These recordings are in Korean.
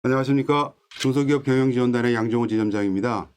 안녕하십니까. 중소기업 경영지원단의 양정호 지점장입니다.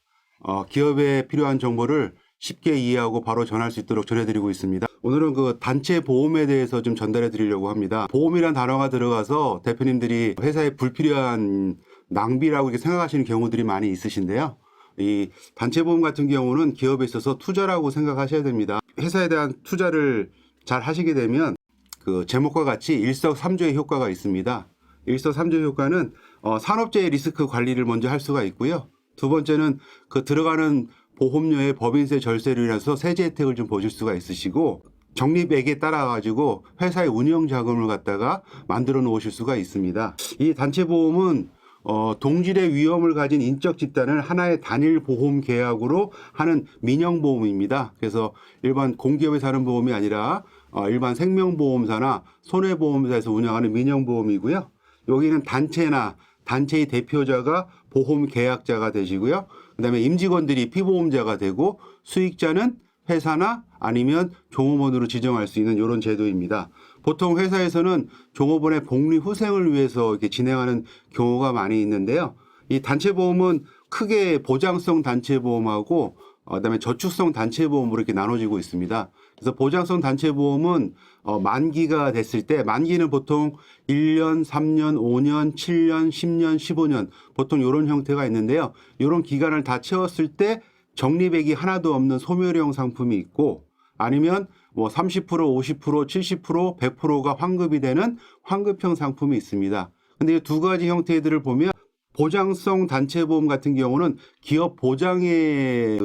기업에 필요한 정보를 쉽게 이해하고 바로 전할 수 있도록 전해드리고 있습니다. 오늘은 그 단체 보험에 대해서 좀 전달해 드리려고 합니다. 보험이란 단어가 들어가서 대표님들이 회사에 불필요한 낭비라고 이렇게 생각하시는 경우들이 많이 있으신데요. 이 단체 보험 같은 경우는 기업에 있어서 투자라고 생각하셔야 됩니다. 회사에 대한 투자를 잘 하시게 되면 그 제목과 같이 일석삼조의 효과가 있습니다. 일석삼조의 효과는 산업재해 리스크 관리를 먼저 할 수가 있고요. 두 번째는 그 들어가는 보험료의 법인세 절세로 인해서 세제 혜택을 좀 보실 수가 있으시고, 적립액에 따라 가지고 회사의 운영 자금을 갖다가 만들어 놓으실 수가 있습니다. 이 단체 보험은 동질의 위험을 가진 인적 집단을 하나의 단일 보험 계약으로 하는 민영보험입니다. 그래서 일반 공기업에서 하는 보험이 아니라 일반 생명보험사나 손해보험사에서 운영하는 민영보험이고요. 여기는 단체나 단체의 대표자가 보험 계약자가 되시고요. 그다음에 임직원들이 피보험자가 되고 수익자는 회사나 아니면 종업원으로 지정할 수 있는 이런 제도입니다. 보통 회사에서는 종업원의 복리 후생을 위해서 이렇게 진행하는 경우가 많이 있는데요. 이 단체보험은 크게 보장성 단체보험하고 그다음에 저축성 단체보험으로 이렇게 나눠지고 있습니다. 그래서 보장성 단체보험은 만기가 됐을 때, 만기는 보통 1년, 3년, 5년, 7년, 10년, 15년 보통 이런 형태가 있는데요. 이런 기간을 다 채웠을 때 적립액이 하나도 없는 소멸형 상품이 있고, 아니면 뭐 30%, 50%, 70%, 100%가 환급이 되는 환급형 상품이 있습니다. 근데 이 두 가지 형태들을 보면 보장성 단체보험 같은 경우는 기업 보장의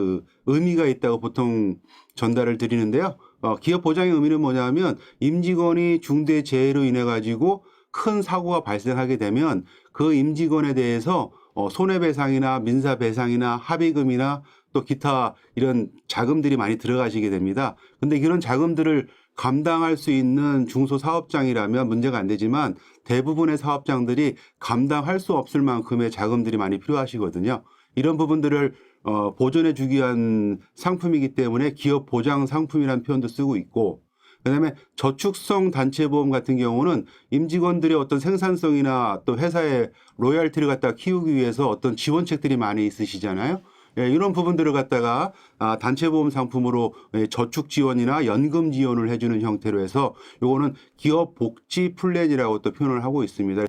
의미가 있다고 보통 전달을 드리는데요. 기업 보장의 의미는 뭐냐면 임직원이 중대 재해로 인해 가지고 큰 사고가 발생하게 되면 그 임직원에 대해서 손해배상이나 민사배상이나 합의금이나 또 기타 이런 자금들이 많이 들어가시게 됩니다. 근데 이런 자금들을 감당할 수 있는 중소사업장이라면 문제가 안 되지만 대부분의 사업장들이 감당할 수 없을 만큼의 자금들이 많이 필요하시거든요. 이런 부분들을 보존해 주기 위한 상품이기 때문에 기업 보장 상품이라는 표현도 쓰고 있고, 그다음에 저축성 단체보험 같은 경우는 임직원들의 어떤 생산성이나 또 회사의 로열티를 갖다 키우기 위해서 어떤 지원책들이 많이 있으시잖아요. 예, 이런 부분들을 갖다가 단체보험 상품으로 저축 지원이나 연금 지원을 해주는 형태로 해서 요거는 기업 복지 플랜이라고 또 표현을 하고 있습니다.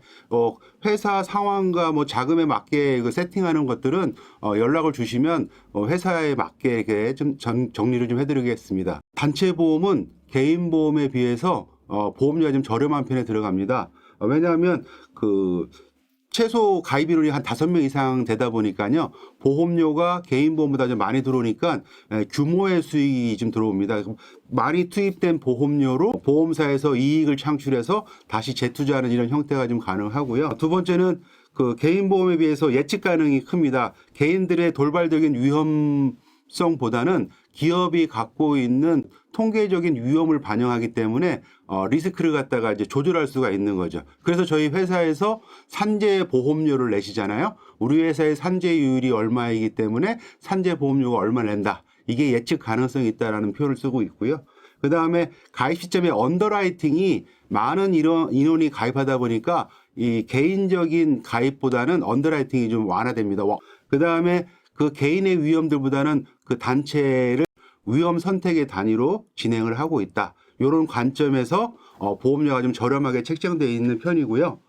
회사 상황과 뭐 자금에 맞게 그 세팅하는 것들은 연락을 주시면 회사에 맞게 이렇게 좀 정리를 좀 해드리겠습니다. 단체보험은 개인보험에 비해서 보험료가 좀 저렴한 편에 들어갑니다. 왜냐하면 최소 가입 인원이 한 5명 이상 되다 보니까요. 보험료가 개인보험보다 좀 많이 들어오니까 규모의 수익이 좀 들어옵니다. 많이 투입된 보험료로 보험사에서 이익을 창출해서 다시 재투자하는 이런 형태가 좀 가능하고요. 두 번째는 그 개인보험에 비해서 예측 가능이 큽니다. 개인들의 돌발적인 위험성보다는 기업이 갖고 있는 통계적인 위험을 반영하기 때문에 리스크를 갖다가 이제 조절할 수가 있는 거죠. 그래서 저희 회사에서 산재 보험료를 내시잖아요. 우리 회사의 산재율이 얼마이기 때문에 산재 보험료가 얼마 낸다. 이게 예측 가능성이 있다라는 표현을 쓰고 있고요. 그 다음에 가입 시점에 언더라이팅이 많은 인원이 가입하다 보니까 이 개인적인 가입보다는 언더라이팅이 좀 완화됩니다. 그 다음에 그 개인의 위험들보다는 그 단체를 위험 선택의 단위로 진행을 하고 있다. 이런 관점에서 보험료가 좀 저렴하게 책정되어 있는 편이고요.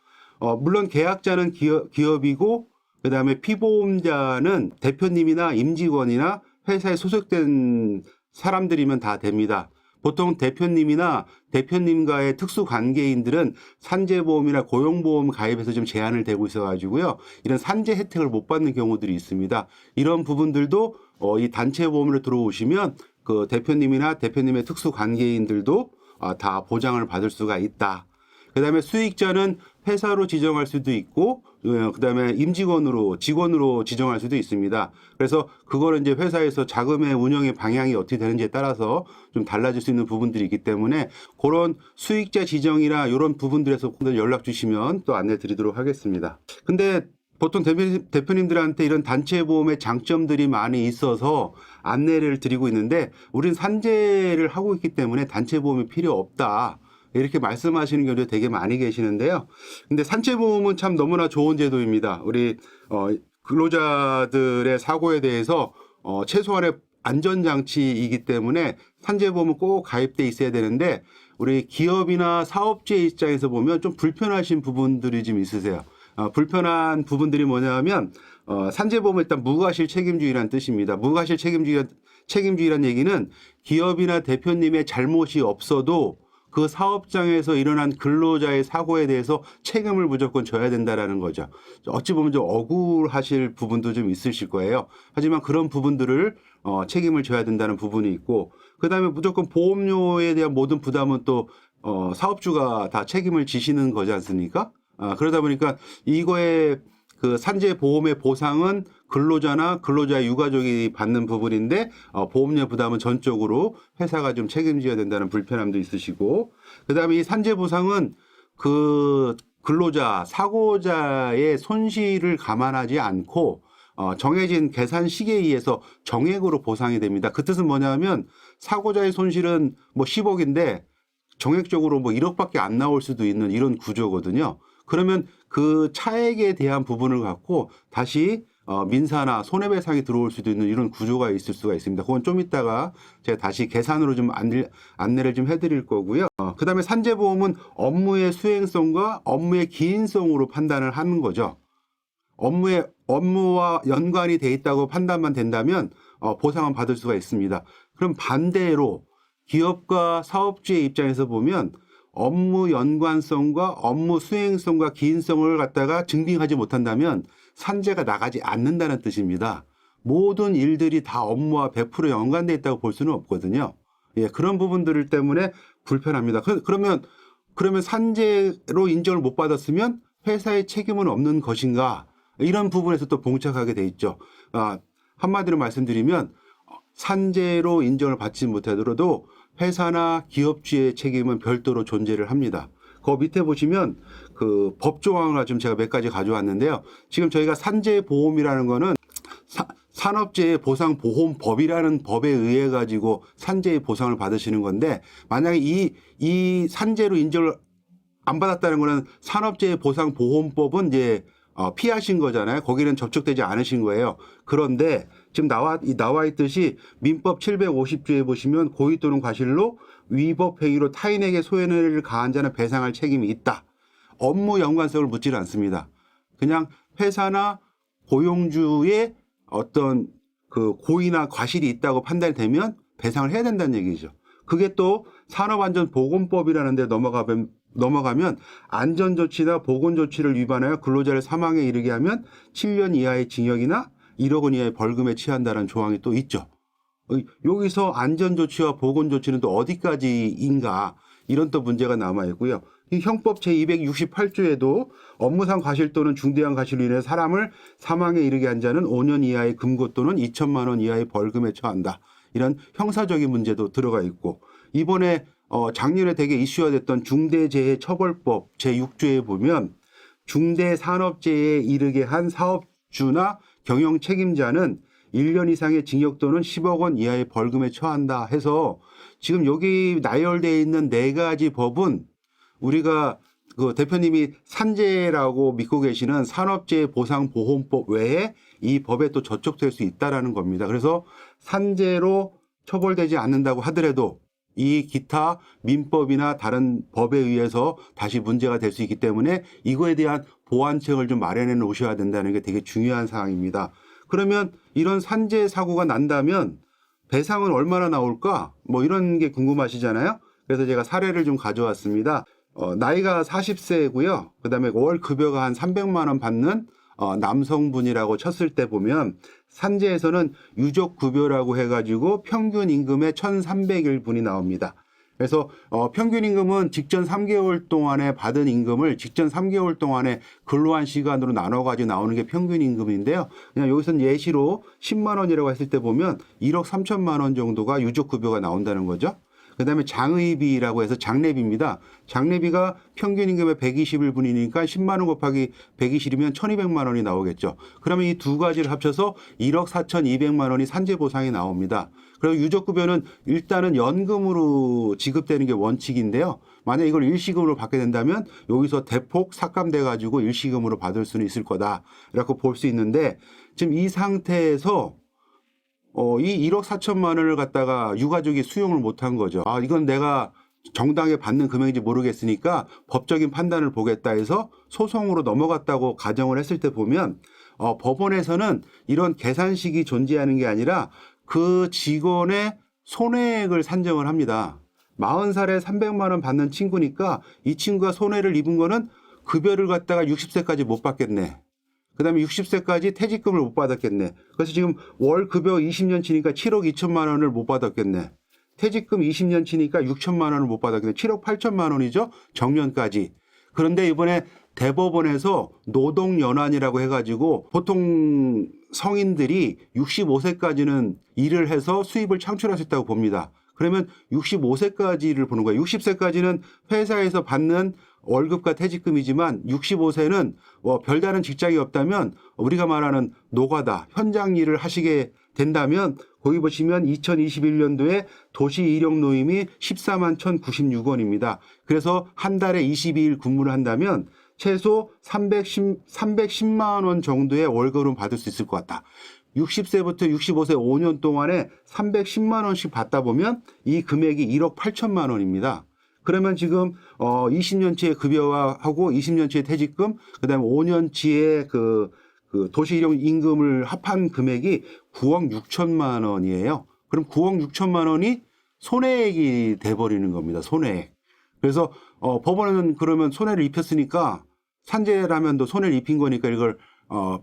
물론 계약자는 기업이고 그다음에 피보험자는 대표님이나 임직원이나 회사에 소속된 사람들이면 다 됩니다. 보통 대표님이나 대표님과의 특수 관계인들은 산재보험이나 고용보험 가입에서 좀 제한을 되고 있어가지고요. 이런 산재 혜택을 못 받는 경우들이 있습니다. 이런 부분들도 이 단체보험으로 들어오시면 그 대표님이나 대표님의 특수 관계인들도 다 보장을 받을 수가 있다. 그다음에 수익자는 회사로 지정할 수도 있고, 그다음에 직원으로 지정할 수도 있습니다. 그래서 그거는 이제 회사에서 자금의 운영의 방향이 어떻게 되는지에 따라서 좀 달라질 수 있는 부분들이 있기 때문에 그런 수익자 지정이나 이런 부분들에서 연락 주시면 또 안내 드리도록 하겠습니다. 근데 보통 대표님들한테 이런 단체 보험의 장점들이 많이 있어서 안내를 드리고 있는데, 우린 산재를 하고 있기 때문에 단체 보험이 필요 없다. 이렇게 말씀하시는 경우도 되게 많이 계시는데요. 근데 산재보험은 참 너무나 좋은 제도입니다. 우리 근로자들의 사고에 대해서 최소한의 안전장치이기 때문에 산재보험은 꼭 가입돼 있어야 되는데 우리 기업이나 사업주의 입장에서 보면 좀 불편하신 부분들이 좀 있으세요. 불편한 부분들이 뭐냐면 산재보험은 일단 무과실 책임주의라는 뜻입니다. 무과실 책임주의란 얘기는 기업이나 대표님의 잘못이 없어도 그 사업장에서 일어난 근로자의 사고에 대해서 책임을 무조건 져야 된다라는 거죠. 어찌 보면 좀 억울하실 부분도 좀 있으실 거예요. 하지만 그런 부분들을 책임을 져야 된다는 부분이 있고, 그다음에 무조건 보험료에 대한 모든 부담은 또 사업주가 다 책임을 지시는 거지 않습니까? 그러다 보니까 이거의 그 산재 보험의 보상은 근로자나 근로자의 유가족이 받는 부분인데 보험료 부담은 전적으로 회사가 좀 책임져야 된다는 불편함도 있으시고, 그다음에 이 산재 보상은 그 근로자 사고자의 손실을 감안하지 않고 정해진 계산 시기에 의해서 정액으로 보상이 됩니다. 그 뜻은 뭐냐면 사고자의 손실은 뭐 10억인데 정액적으로 뭐 1억밖에 안 나올 수도 있는 이런 구조거든요. 그러면 그 차액에 대한 부분을 갖고 다시 민사나 손해배상이 들어올 수도 있는 이런 구조가 있을 수가 있습니다. 그건 좀 이따가 제가 다시 계산으로 좀 안내를 좀 해드릴 거고요. 그다음에 산재보험은 업무의 수행성과 업무의 기인성으로 판단을 하는 거죠. 업무와 연관이 돼 있다고 판단만 된다면 보상은 받을 수가 있습니다. 그럼 반대로 기업과 사업주의 입장에서 보면 업무 연관성과 업무 수행성과 기인성을 갖다가 증빙하지 못한다면 산재가 나가지 않는다는 뜻입니다. 모든 일들이 다 업무와 100% 연관되어 있다고 볼 수는 없거든요. 예, 그런 부분들 때문에 불편합니다. 그러면 산재로 인정을 못 받았으면 회사의 책임은 없는 것인가? 이런 부분에서 또 봉착하게 돼 있죠. 한마디로 말씀드리면 산재로 인정을 받지 못하더라도 회사나 기업주의 책임은 별도로 존재를 합니다. 그 밑에 보시면 그 법조항을 좀 제가 몇 가지 가져왔는데요. 지금 저희가 산재보험이라는 거는 산업재해 보상보험법이라는 법에 의해 가지고 산재의 보상을 받으시는 건데, 만약에 이 산재로 인정을 안 받았다는 거는 산업재해 보상보험법은 이제 피하신 거잖아요. 거기는 접촉되지 않으신 거예요. 그런데 지금 나와 있듯이 민법 750조에 보시면 고의 또는 과실로 위법 행위로 타인에게 손해를 가한 자는 배상할 책임이 있다. 업무 연관성을 묻지는 않습니다. 그냥 회사나 고용주의 어떤 그 고의나 과실이 있다고 판단되면 배상을 해야 된다는 얘기죠. 그게 또 산업안전보건법이라는 데 넘어가면 안전조치나 보건조치를 위반하여 근로자를 사망에 이르게 하면 7년 이하의 징역이나 1억 원 이하의 벌금에 처한다는 조항이 또 있죠. 여기서 안전조치와 보건조치는 또 어디까지인가, 이런 또 문제가 남아있고요. 이 형법 제268조에도 업무상 과실 또는 중대한 과실로 인해 사람을 사망에 이르게 한 자는 5년 이하의 금고 또는 2천만 원 이하의 벌금에 처한다. 이런 형사적인 문제도 들어가 있고, 이번에 작년에 되게 이슈가 됐던 중대재해처벌법 제6조에 보면 중대산업재해에 이르게 한 사업주나 경영 책임자는 1년 이상의 징역 또는 10억 원 이하의 벌금에 처한다 해서, 지금 여기 나열되어 있는 4가지 법은 우리가 그 대표님이 산재라고 믿고 계시는 산업재해보상보험법 외에 이 법에 또 저촉될 수 있다라는 겁니다. 그래서 산재로 처벌되지 않는다고 하더라도 이 기타 민법이나 다른 법에 의해서 다시 문제가 될 수 있기 때문에 이거에 대한 보완책을 좀 마련해 놓으셔야 된다는 게 되게 중요한 사항입니다. 그러면 이런 산재 사고가 난다면 배상은 얼마나 나올까? 뭐 이런 게 궁금하시잖아요. 그래서 제가 사례를 좀 가져왔습니다. 나이가 40세고요. 그다음에 월 급여가 한 300만 원 받는 남성분이라고 쳤을 때 보면 산재에서는 유족급여라고 해가지고 평균 임금의 1,300일분이 나옵니다. 그래서 평균 임금은 직전 3개월 동안에 받은 임금을 직전 3개월 동안에 근로한 시간으로 나눠가지고 나오는 게 평균 임금인데요. 그냥 여기서는 예시로 10만 원이라고 했을 때 보면 1억 3천만 원 정도가 유족급여가 나온다는 거죠. 그다음에 장의비라고 해서 장례비입니다. 장례비가 평균 임금의 120일분이니까 10만 원 곱하기 120이면 1,200만 원이 나오겠죠. 그러면 이 두 가지를 합쳐서 1억 4,200만 원이 산재 보상이 나옵니다. 그리고 유족급여는 일단은 연금으로 지급되는 게 원칙인데요. 만약 이걸 일시금으로 받게 된다면 여기서 대폭 삭감돼 가지고 일시금으로 받을 수는 있을 거다라고 볼 수 있는데, 지금 이 상태에서 이 1억 4천만 원을 갖다가 유가족이 수용을 못한 거죠. 아, 이건 내가 정당에 받는 금액인지 모르겠으니까 법적인 판단을 보겠다 해서 소송으로 넘어갔다고 가정을 했을 때 보면 법원에서는 이런 계산식이 존재하는 게 아니라 그 직원의 손해액을 산정을 합니다. 40살에 300만 원 받는 친구니까 이 친구가 손해를 입은 거는 급여를 갖다가 60세까지 못 받겠네. 그 다음에 60세까지 퇴직금을 못 받았겠네. 그래서 지금 월 급여 20년 치니까 7억 2천만 원을 못 받았겠네. 퇴직금 20년 치니까 6천만 원을 못 받았겠네. 7억 8천만 원이죠. 정년까지. 그런데 이번에 대법원에서 노동연한이라고 해가지고 보통 성인들이 65세까지는 일을 해서 수입을 창출할 수 있다고 봅니다. 그러면 65세까지를 보는 거예요. 60세까지는 회사에서 받는 월급과 퇴직금이지만 65세는 별다른 직장이 없다면 우리가 말하는 노가다, 현장 일을 하시게 된다면 거기 보시면 2021년도에 도시이력노임이 14만 1,096원입니다. 그래서 한 달에 22일 근무를 한다면 최소 310만 원 정도의 월급을 받을 수 있을 것 같다. 60세부터 65세 5년 동안에 310만 원씩 받다 보면 이 금액이 1억 8천만 원입니다. 그러면 지금 20년치의 급여하고 20년치의 퇴직금, 그다음에 5년치의 그 도시이용 임금을 합한 금액이 9억 6천만 원이에요. 그럼 9억 6천만 원이 손해액이 돼버리는 겁니다. 손해액. 그래서 법원은 그러면 손해를 입혔으니까 산재라면도 손해를 입힌 거니까 이걸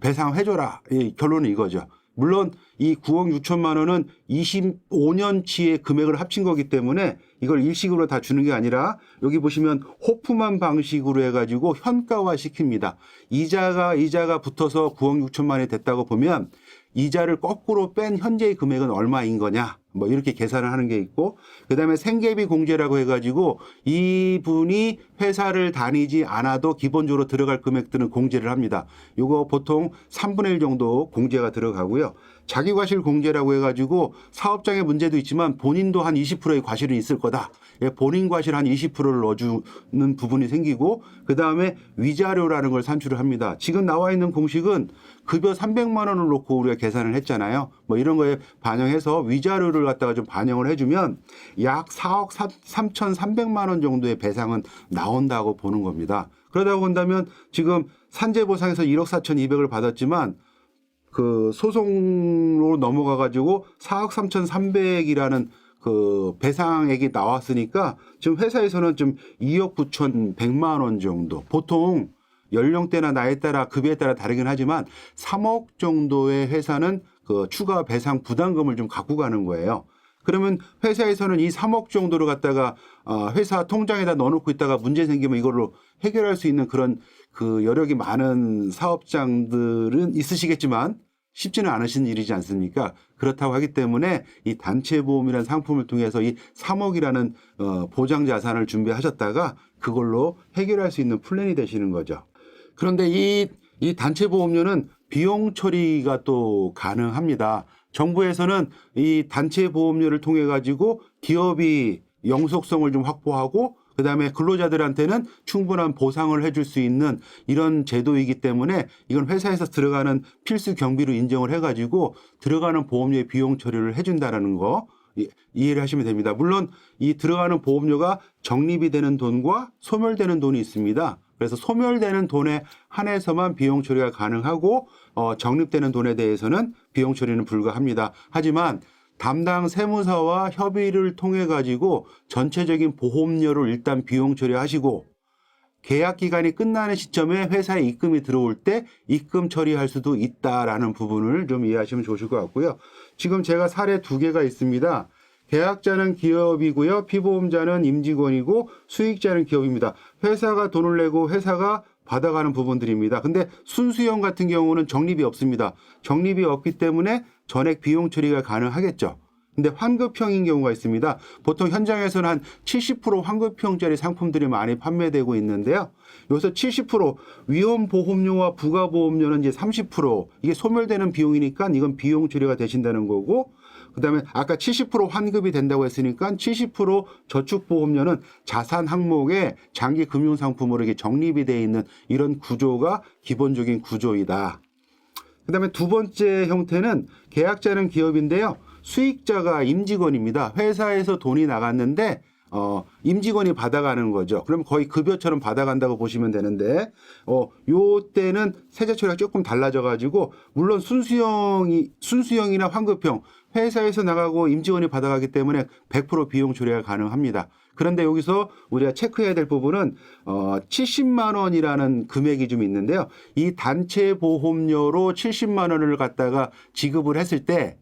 배상해줘라. 이 결론은 이거죠. 물론 이 9억 6천만 원은 25년치의 금액을 합친 거기 때문에 이걸 일시금으로 다 주는 게 아니라 여기 보시면 호프만 방식으로 해가지고 현가화 시킵니다. 이자가 붙어서 9억 6천만 원이 됐다고 보면 이자를 거꾸로 뺀 현재의 금액은 얼마인 거냐, 뭐 이렇게 계산을 하는 게 있고, 그다음에 생계비 공제라고 해가지고 이분이 회사를 다니지 않아도 기본적으로 들어갈 금액들은 공제를 합니다. 이거 보통 3분의 1 정도 공제가 들어가고요. 자기과실 공제라고 해가지고 사업장의 문제도 있지만 본인도 한 20%의 과실은 있을 거다. 본인 과실 한 20%를 넣어주는 부분이 생기고, 그 다음에 위자료라는 걸 산출을 합니다. 지금 나와 있는 공식은 급여 300만 원을 놓고 우리가 계산을 했잖아요. 뭐 이런 거에 반영해서 위자료를 갖다가 좀 반영을 해주면 약 4억 3,300만 원 정도의 배상은 나온다고 보는 겁니다. 그러다 본다면 지금 산재보상에서 1억 4,200을 받았지만 그 소송으로 넘어가 가지고 4억 3,300이라는 그 배상액이 나왔으니까 지금 회사에서는 좀 2억 9,100만 원 정도, 보통 연령대나 나이에 따라 급여에 따라 다르긴 하지만 3억 정도의 회사는 그 추가 배상 부담금을 좀 갖고 가는 거예요. 그러면 회사에서는 이 3억 정도를 갖다가 회사 통장에다 넣어놓고 있다가 문제 생기면 이걸로 해결할 수 있는 그런 그 여력이 많은 사업장들은 있으시겠지만 쉽지는 않으신 일이지 않습니까? 그렇다고 하기 때문에 이 단체보험이라는 상품을 통해서 이 3억이라는 보장 자산을 준비하셨다가 그걸로 해결할 수 있는 플랜이 되시는 거죠. 그런데 이 단체보험료는 비용 처리가 또 가능합니다. 정부에서는 이 단체보험료를 통해 가지고 기업이 영속성을 좀 확보하고 그다음에 근로자들한테는 충분한 보상을 해줄 수 있는 이런 제도이기 때문에 이건 회사에서 들어가는 필수 경비로 인정을 해가지고 들어가는 보험료의 비용 처리를 해준다라는 거 이해를 하시면 됩니다. 물론 이 들어가는 보험료가 적립이 되는 돈과 소멸되는 돈이 있습니다. 그래서 소멸되는 돈에 한해서만 비용 처리가 가능하고 적립되는 돈에 대해서는 비용 처리는 불가합니다. 하지만 담당 세무사와 협의를 통해 가지고 전체적인 보험료를 일단 비용 처리하시고 계약 기간이 끝나는 시점에 회사에 입금이 들어올 때 입금 처리할 수도 있다라는 부분을 좀 이해하시면 좋으실 것 같고요. 지금 제가 사례 2개가 있습니다. 계약자는 기업이고요. 피보험자는 임직원이고 수익자는 기업입니다. 회사가 돈을 내고 회사가 받아가는 부분들입니다. 근데 순수형 같은 경우는 적립이 없습니다. 적립이 없기 때문에 전액 비용 처리가 가능하겠죠. 근데 환급형인 경우가 있습니다. 보통 현장에서는 한 70% 환급형짜리 상품들이 많이 판매되고 있는데요. 여기서 70% 위험보험료와 부가보험료는 이제 30% 이게 소멸되는 비용이니까 이건 비용 처리가 되신다는 거고, 그다음에 아까 70% 환급이 된다고 했으니까 70% 저축보험료는 자산 항목에 장기 금융상품으로 이렇게 적립이 되어 있는 이런 구조가 기본적인 구조이다. 그다음에 두 번째 형태는 계약자는 기업인데요. 수익자가 임직원입니다. 회사에서 돈이 나갔는데 임직원이 받아가는 거죠. 그럼 거의 급여처럼 받아간다고 보시면 되는데, 요 때는 세제 처리가 조금 달라져 가지고, 물론 순수형이나 환급형, 회사에서 나가고 임직원이 받아가기 때문에 100% 비용 처리가 가능합니다. 그런데 여기서 우리가 체크해야 될 부분은 70만 원이라는 금액이 좀 있는데요. 이 단체 보험료로 70만 원을 갖다가 지급을 했을 때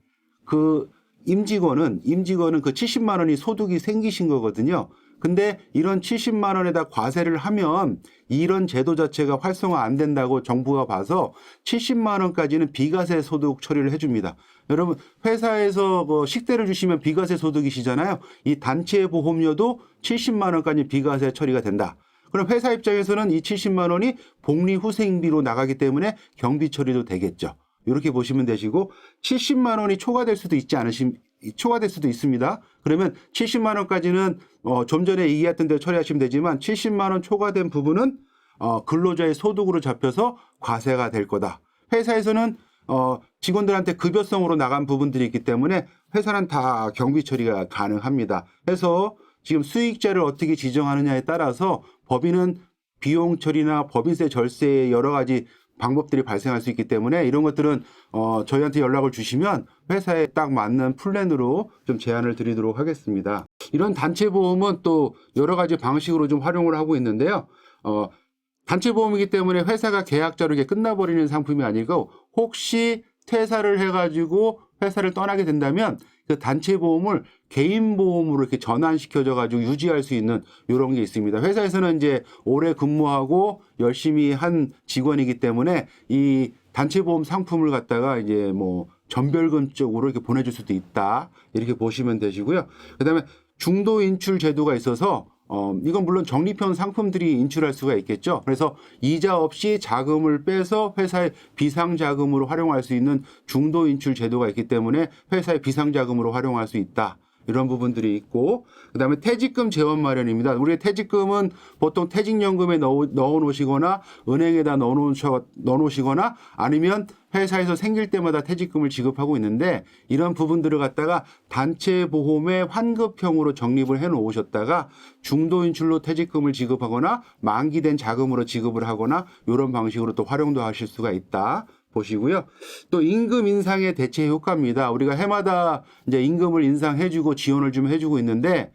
그 임직원은 그 70만 원이 소득이 생기신 거거든요. 근데 이런 70만 원에다 과세를 하면 이런 제도 자체가 활성화 안 된다고 정부가 봐서 70만 원까지는 비과세 소득 처리를 해줍니다. 여러분, 회사에서 식대를 주시면 비과세 소득이시잖아요. 이 단체 보험료도 70만 원까지 비과세 처리가 된다. 그럼 회사 입장에서는 이 70만 원이 복리후생비로 나가기 때문에 경비 처리도 되겠죠. 이렇게 보시면 되시고, 70만 원이 초과될 수도 있습니다. 그러면 70만 원까지는 좀 전에 얘기했던 대로 처리하시면 되지만 70만 원 초과된 부분은 근로자의 소득으로 잡혀서 과세가 될 거다. 회사에서는 직원들한테 급여성으로 나간 부분들이 있기 때문에 회사는 다 경비 처리가 가능합니다. 그래서 지금 수익자를 어떻게 지정하느냐에 따라서 법인은 비용 처리나 법인세 절세의 여러 가지 방법들이 발생할 수 있기 때문에 이런 것들은 저희한테 연락을 주시면 회사에 딱 맞는 플랜으로 좀 제안을 드리도록 하겠습니다. 이런 단체 보험은 또 여러 가지 방식으로 좀 활용을 하고 있는데요. 단체 보험이기 때문에 회사가 계약자로 이게 끝나버리는 상품이 아니고, 혹시 퇴사를 해가지고 회사를 떠나게 된다면 그 단체 보험을 개인 보험으로 이렇게 전환시켜져 가지고 유지할 수 있는 이런 게 있습니다. 회사에서는 이제 오래 근무하고 열심히 한 직원이기 때문에 이 단체 보험 상품을 갖다가 이제 뭐 전별금 쪽으로 이렇게 보내줄 수도 있다. 이렇게 보시면 되시고요. 그다음에 중도 인출 제도가 있어서 이건 물론 적립형 상품들이 인출할 수가 있겠죠. 그래서 이자 없이 자금을 빼서 회사의 비상자금으로 활용할 수 있는 중도 인출 제도가 있기 때문에 회사의 비상자금으로 활용할 수 있다. 이런 부분들이 있고, 그다음에 퇴직금 재원 마련입니다. 우리의 퇴직금은 보통 퇴직연금에 넣어 놓으시거나 은행에다 넣어 놓으시거나 아니면 회사에서 생길 때마다 퇴직금을 지급하고 있는데, 이런 부분들을 갖다가 단체 보험의 환급형으로 적립을 해 놓으셨다가 중도 인출로 퇴직금을 지급하거나 만기된 자금으로 지급을 하거나 이런 방식으로 또 활용도 하실 수가 있다. 보시고요. 또 임금 인상의 대체 효과입니다. 우리가 해마다 이제 임금을 인상해주고 지원을 좀 해주고 있는데,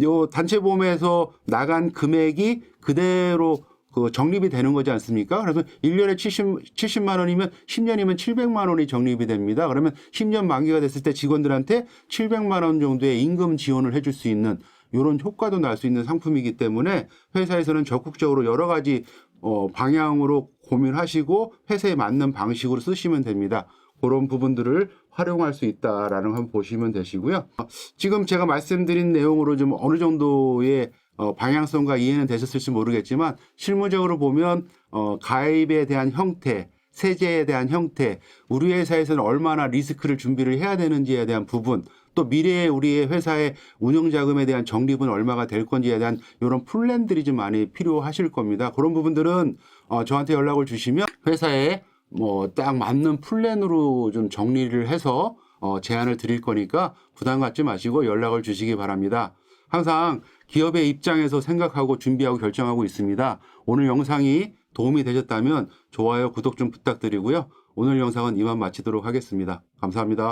요 단체 보험에서 나간 금액이 그대로 적립이 되는 거지 않습니까? 그래서 1년에 70만 원이면 10년이면 700만 원이 적립이 됩니다. 그러면 10년 만기가 됐을 때 직원들한테 700만 원 정도의 임금 지원을 해줄 수 있는 이런 효과도 날 수 있는 상품이기 때문에 회사에서는 적극적으로 여러 가지 방향으로 고민하시고 회사에 맞는 방식으로 쓰시면 됩니다. 그런 부분들을 활용할 수 있다라는 거 한번 보시면 되시고요. 지금 제가 말씀드린 내용으로 좀 어느 정도의 방향성과 이해는 되셨을지 모르겠지만, 실무적으로 보면 가입에 대한 형태, 세제에 대한 형태, 우리 회사에서는 얼마나 리스크를 준비를 해야 되는지에 대한 부분, 또 미래에 우리의 회사의 운영자금에 대한 적립은 얼마가 될 건지에 대한 이런 플랜들이 좀 많이 필요하실 겁니다. 그런 부분들은 저한테 연락을 주시면 회사에 딱 맞는 플랜으로 좀 정리를 해서 제안을 드릴 거니까 부담 갖지 마시고 연락을 주시기 바랍니다. 항상 기업의 입장에서 생각하고 준비하고 결정하고 있습니다. 오늘 영상이 도움이 되셨다면 좋아요, 구독 좀 부탁드리고요. 오늘 영상은 이만 마치도록 하겠습니다. 감사합니다.